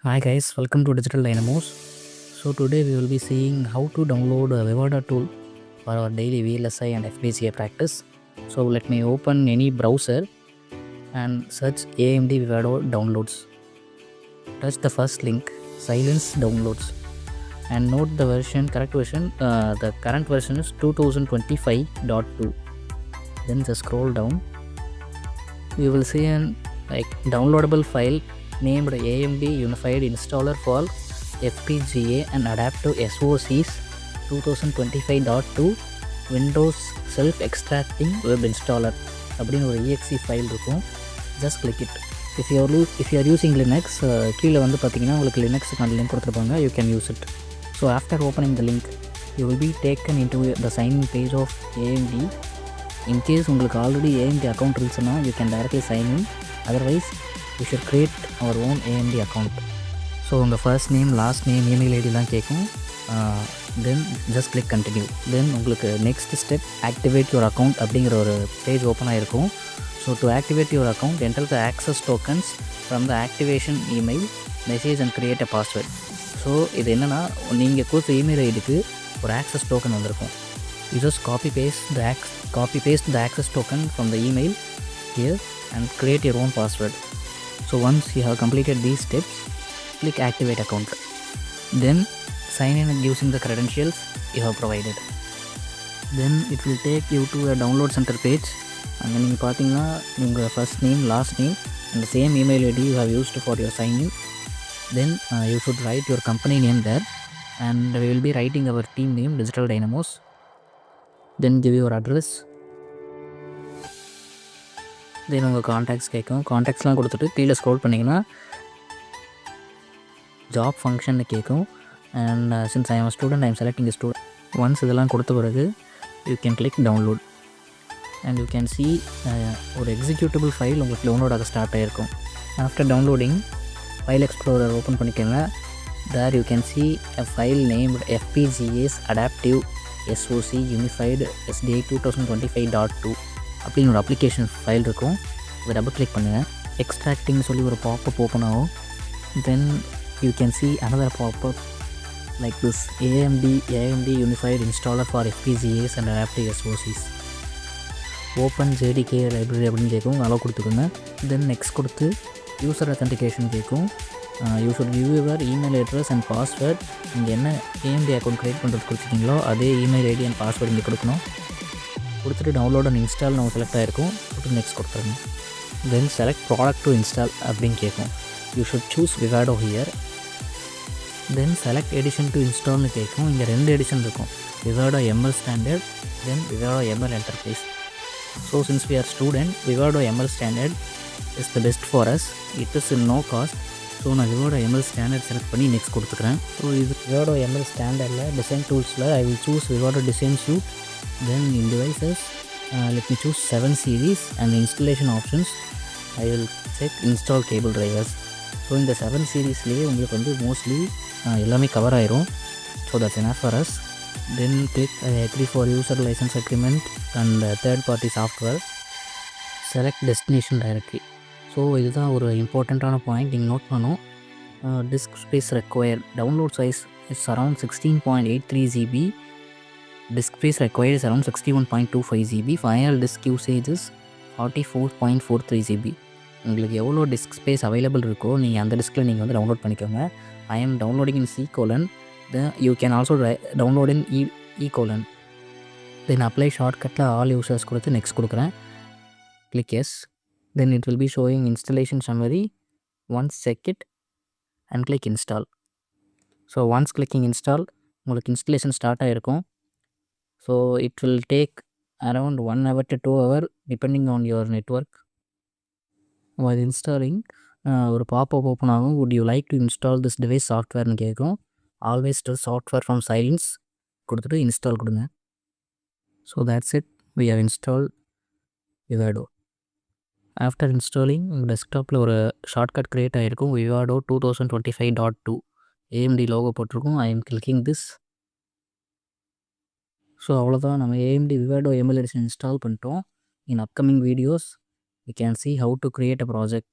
Hi guys, welcome to Digital Dynamos. So today we will be seeing how to download a Vivado tool for our daily VLSI and FPGA practice. So let me open any browser and search AMD Vivado downloads. Touch the first link, Xilinx downloads, and note the correct version. The current version is 2025.2. Then just scroll down. You will see an downloadable file named AMD Unified Installer for FPGA and Adaptive SoCs 2025.2 Windows Self-Extracting Web Installer அப்படின்னு ஒரு exe file இருக்கும். Just click it. If you are using Linux, கீழே வந்து பார்த்தீங்கன்னா உங்களுக்கு லினக்ஸுக்கான link கொடுத்துருப்பாங்க. You can use it. So after opening the link you will be taken in to the sign page of AMD. In case உங்களுக்கு already AMD account இருந்துச்சுன்னா you can directly sign in. Otherwise you should create our own AMD account. So உங்கள் first name, last name, email ஐடிலாம் கேட்கும். தென் just click continue. Then உங்களுக்கு next step activate your account அப்படிங்கிற ஒரு page open ஆகிருக்கும். So to activate your account, enter the access tokens from the activation email message and create a password. So இது என்னென்னா, நீங்கள் கொடுத்த இமெயில் ஐடிக்கு ஒரு ஆக்சஸ் டோக்கன் வந்திருக்கும். You just copy paste the access token from the email here and create your own password. So once you have completed these steps, click activate account. Then sign in using the credentials you have provided. Then it will take you to a download center page. And then நீங்கள் பார்த்தீங்கன்னா உங்கள் first name, last name and the same email ID you have used for your sign in. Then you should write your company name there, and we will be writing our team name Digital Dynamos. Then give your address. தென் உங்கள் contacts கேட்கும். காண்டாக்ட்ஸ்லாம் கொடுத்துட்டு கீழே scroll பண்ணிங்கன்னா job ஃபங்க்ஷன்னு கேட்கும். And since I am student, I am selecting student. Once இதெல்லாம் கொடுத்த பிறகு you can click download and you can see ஒரு எக்ஸிக்யூட்டபிள் ஃபைல் உங்களுக்கு டவுன்லோட் ஆக ஸ்டார்ட் ஆகிருக்கும். After downloading file explorer open பண்ணிக்கோங்க. There you can see a file named FPGAs Adaptive SoC Unified SDI 2025.2 அப்படின்னு ஒரு அப்ளிகேஷன் ஃபைல் இருக்கும். இதை double click பண்ணுங்கள். எக்ஸ்ட்ராக்டிங்னு சொல்லி ஒரு பாப்பப் ஓப்பன் ஆகும். Then you can C another pop-up like this AMD Unified Installer for FPGAs and Adaptive SoCs. Open JDK library அப்படின்னு கேட்கும். அலோவ் கொடுத்துக்கோங்க. தென் நெக்ஸ்ட் கொடுத்து யூசர் அத்தன்டிகேஷன் கேட்கும். You should give your email address and password. நீங்கள் என்ன AMD account create பண்ணுறது கொடுத்துருக்கீங்களோ அதே email ID and password இங்கே கொடுக்கணும். கொடுத்துட்டு டவுன்லோட் அண்ட் இன்ஸ்டால் நம்ம செலக்ட் ஆகிருக்கும். கொடுத்து நெக்ஸ்ட் கொடுத்துருங்க. Then select product to install அப்படின்னு கேட்கும். You should choose Vivado here. Then select edition to இன்ஸ்டால்னு கேட்கும். இங்கே 2 எடிஷன் இருக்கும், Vivado ML standard, then Vivado ML enterprise. So since we are student, Vivado ML standard is the best for us. It is in no cost. So நான் Vivado ML standard select பண்ணி next கொடுத்துக்கிறேன். So இது Vivado ML ஸ்டாண்டர்டில் design டூல்ஸில் I will choose Vivado design suite. Then in devices, let me choose 7 series, and the installation options I will check install cable drivers. So in the 7 series உங்களுக்கு வந்து mostly எல்லாமே cover ஆயிரும். So that's enough for us. Then click I agree for user license agreement and third party software. Select destination directory. So இதுதான் ஒரு இம்பார்ட்டண்ட்டான point நீங்கள் note பண்ணணும். disk space required, download size is around 16.83 GB. Disk space required is around 61.25 GB. Final disk usage is 44.43 GB. உங்களுக்கு எவ்வளோ disk space available இருக்கோ நீங்கள் அந்த டிஸ்கில் நீங்கள் வந்து டவுன்லோட் பண்ணிக்கோங்க. I am downloading in C:, you can also download in E:. Then apply ஷார்ட்கட்டில் ஆல் யூசர்ஸ் கொடுத்து நெக்ஸ்ட் கொடுக்குறேன். Click yes. Then it will be showing installation summary. Once check it and click install. So once clicking install உங்களுக்கு installation start ஆகிருக்கும். So it will take around 1 hour to 2 hours depending on your network. While installing, ஒரு pop-up open ஆகும். would you like to install this device softwareன்னு கேட்கும். always tell software from Xilinx கொடுத்துட்டு install கொடுங்க. So that's it, we have installed Vivado. After installing உங்கள் டெஸ்க்டாப்பில் ஒரு shortcut create ஆகிருக்கும். Vivado 2025.2 AMD logo போட்டிருக்கும். I am clicking this. So அவ்வளோதான், நம்ம AMD Vivado ML edition install பண்ணிட்டோம். In upcoming videos we can see how to create a project